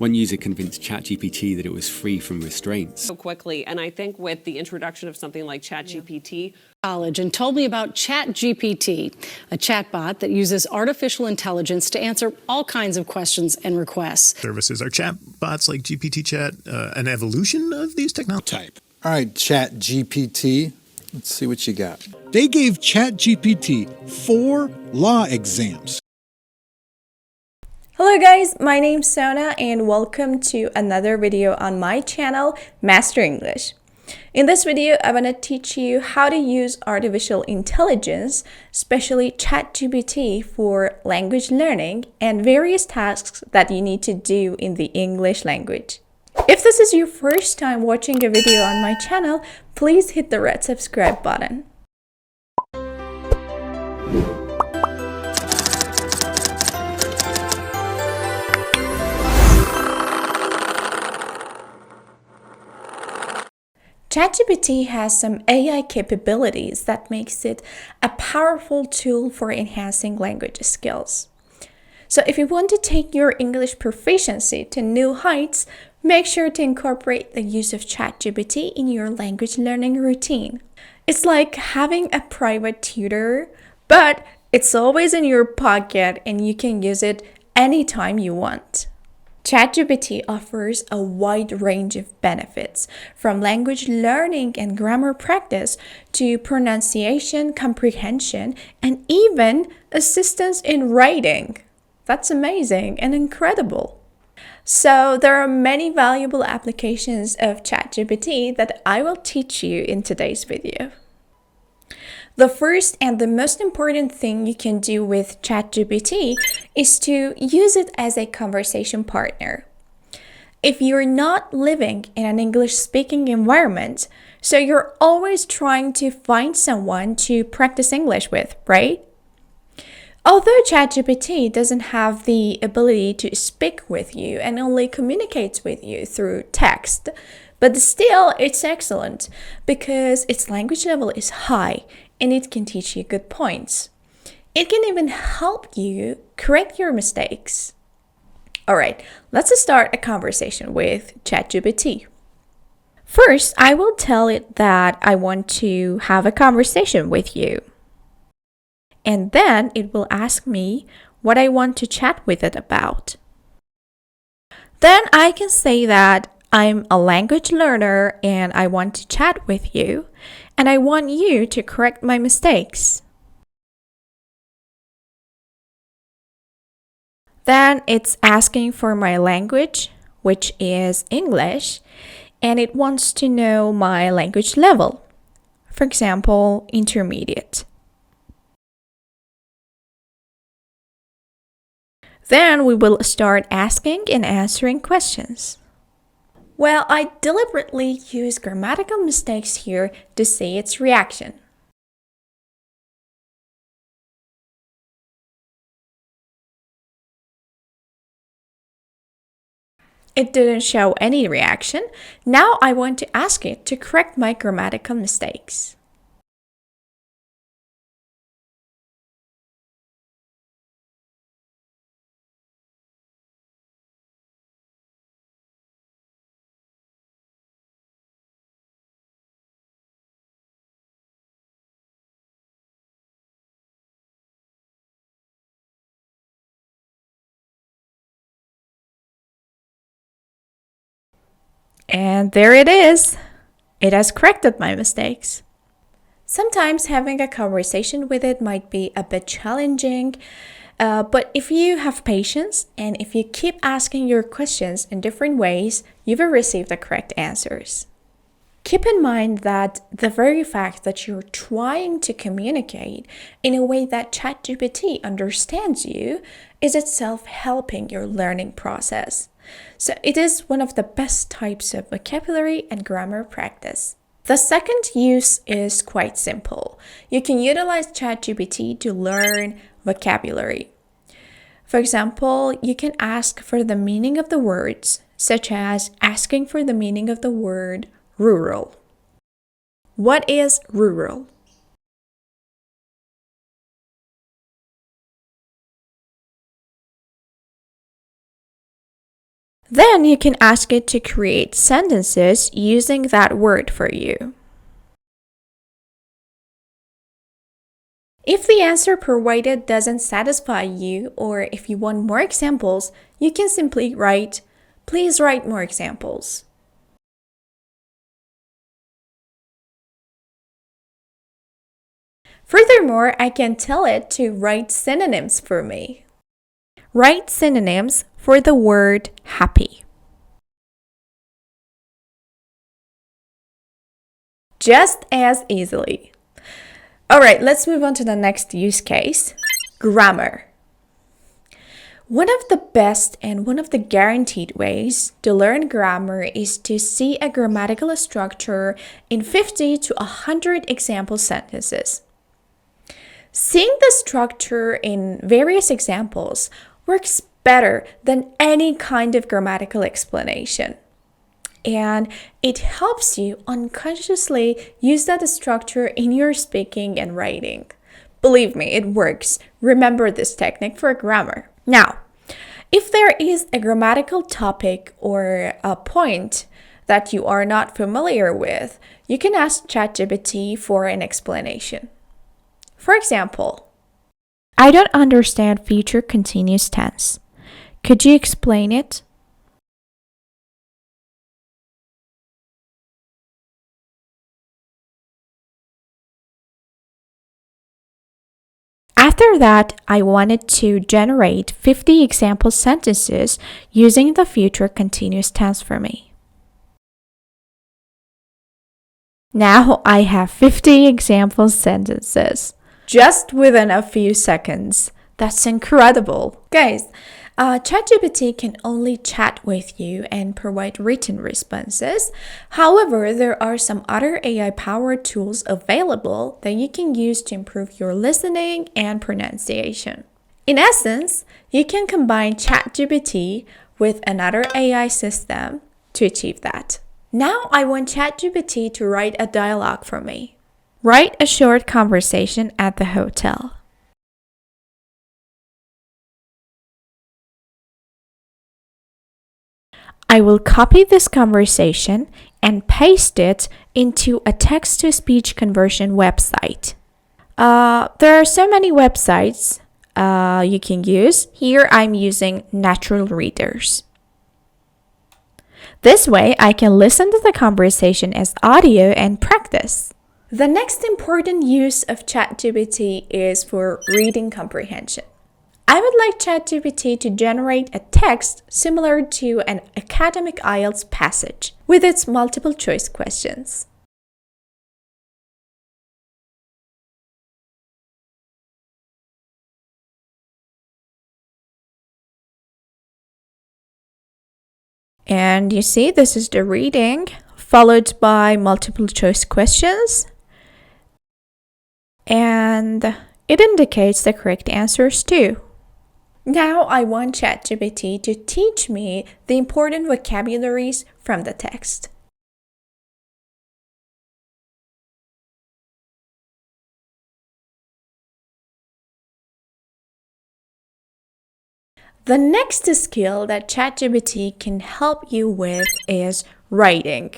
One user convinced Chat GPT that it was free from restraints. So quickly, and I think with the introduction of something like Chat GPT, College and told me about Chat GPT, a chatbot that uses artificial intelligence to answer all kinds of questions and requests. Services are chatbots like GPT Chat an evolution of these technologies? All right, Chat GPT, let's see what you got. They gave Chat GPT 4 law exams. Hello guys, my name's Sona and welcome to another video on my channel, Master English. In this video, I want to teach you how to use artificial intelligence, especially ChatGPT, for language learning and various tasks that you need to do in the English language. If this is your first time watching a video on my channel, please hit the red subscribe button. ChatGPT has some AI capabilities that makes it a powerful tool for enhancing language skills. So if you want to take your English proficiency to new heights, make sure to incorporate the use of ChatGPT in your language learning routine. It's like having a private tutor, but it's always in your pocket and you can use it anytime you want. ChatGPT offers a wide range of benefits, from language learning and grammar practice to pronunciation, comprehension, and even assistance in writing. That's amazing and incredible. So there are many valuable applications of ChatGPT that I will teach you in today's video. The first and the most important thing you can do with ChatGPT is to use it as a conversation partner. If you're not living in an English-speaking environment, so you're always trying to find someone to practice English with, right? Although ChatGPT doesn't have the ability to speak with you and only communicates with you through text, but still it's excellent because its language level is high and it can teach you good points. It can even help you correct your mistakes. Alright, let's start a conversation with ChatGPT. First, I will tell it that I want to have a conversation with you. And then it will ask me what I want to chat with it about. Then I can say that I'm a language learner and I want to chat with you, and I want you to correct my mistakes. Then it's asking for my language, which is English, and it wants to know my language level. For example, intermediate. Then we will start asking and answering questions. Well, I deliberately use grammatical mistakes here to see its reaction. It didn't show any reaction. Now I want to ask it to correct my grammatical mistakes. And there it is. It has corrected my mistakes. Sometimes having a conversation with it might be a bit challenging, but if you have patience and if you keep asking your questions in different ways, you will receive the correct answers. Keep in mind that the very fact that you're trying to communicate in a way that ChatGPT understands you is itself helping your learning process. So it is one of the best types of vocabulary and grammar practice. The second use is quite simple. You can utilize ChatGPT to learn vocabulary. For example, you can ask for the meaning of the words, such as asking for the meaning of the word rural. What is rural? Then you can ask it to create sentences using that word for you. If the answer provided doesn't satisfy you, or if you want more examples, you can simply write, "Please write more examples." Furthermore, I can tell it to write synonyms for me. Write synonyms for the word happy. Just as easily. Alright, let's move on to the next use case. Grammar. One of the best and one of the guaranteed ways to learn grammar is to see a grammatical structure in 50 to 100 example sentences. Seeing the structure in various examples works better than any kind of grammatical explanation. And it helps you unconsciously use that structure in your speaking and writing. Believe me, it works. Remember this technique for grammar. Now, if there is a grammatical topic or a point that you are not familiar with, you can ask ChatGPT for an explanation. For example, "I don't understand future continuous tense. Could you explain it?" After that, I wanted to generate 50 example sentences using the future continuous tense for me. Now I have 50 example sentences just within a few seconds. That's incredible. Guys, ChatGPT can only chat with you and provide written responses. However, there are some other AI-powered tools available that you can use to improve your listening and pronunciation. In essence, you can combine ChatGPT with another AI system to achieve that. Now I want ChatGPT to write a dialogue for me. Write a short conversation at the hotel. I will copy this conversation and paste it into a text-to-speech conversion website. There are so many websites you can use. Here I'm using Natural Readers. This way I can listen to the conversation as audio and practice. The next important use of ChatGPT is for reading comprehension. I would like ChatGPT to generate a text similar to an academic IELTS passage with its multiple choice questions. And you see, this is the reading, followed by multiple choice questions. And it indicates the correct answers too. Now I want ChatGPT to teach me the important vocabularies from the text. The next skill that ChatGPT can help you with is writing.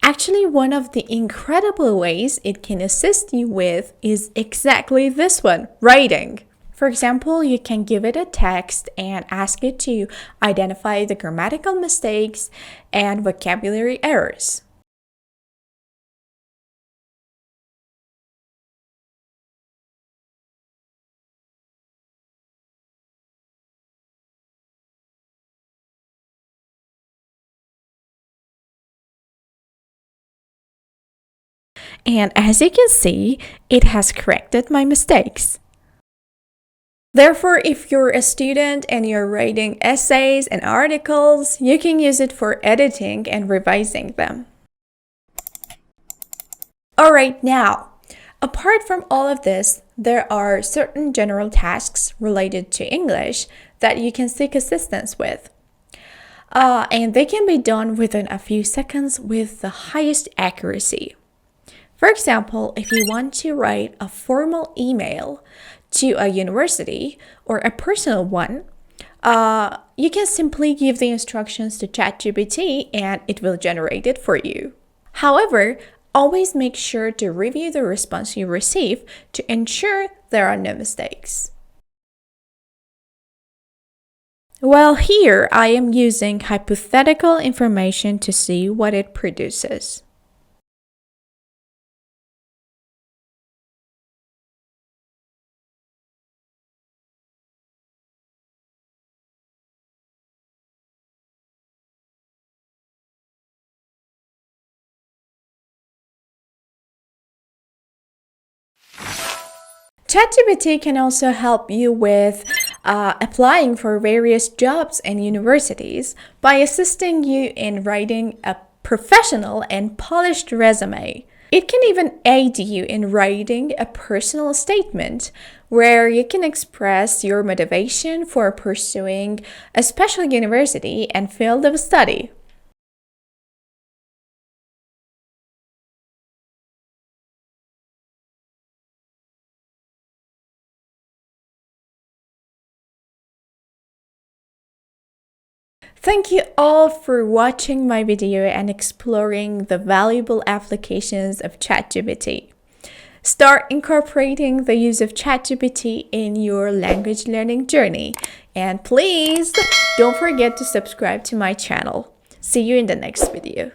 Actually, one of the incredible ways it can assist you with is exactly this one, writing. For example, you can give it a text and ask it to identify the grammatical mistakes and vocabulary errors. And as you can see, it has corrected my mistakes. Therefore, if you're a student and you're writing essays and articles, you can use it for editing and revising them. Alright, now, apart from all of this, there are certain general tasks related to English that you can seek assistance with. And they can be done within a few seconds with the highest accuracy. For example, if you want to write a formal email to a university or a personal one, you can simply give the instructions to ChatGPT and it will generate it for you. However, always make sure to review the response you receive to ensure there are no mistakes. Well, here I am using hypothetical information to see what it produces. ChatGPT can also help you with applying for various jobs and universities by assisting you in writing a professional and polished resume. It can even aid you in writing a personal statement where you can express your motivation for pursuing a special university and field of study. Thank you all for watching my video and exploring the valuable applications of ChatGPT. Start incorporating the use of ChatGPT in your language learning journey. And please don't forget to subscribe to my channel. See you in the next video.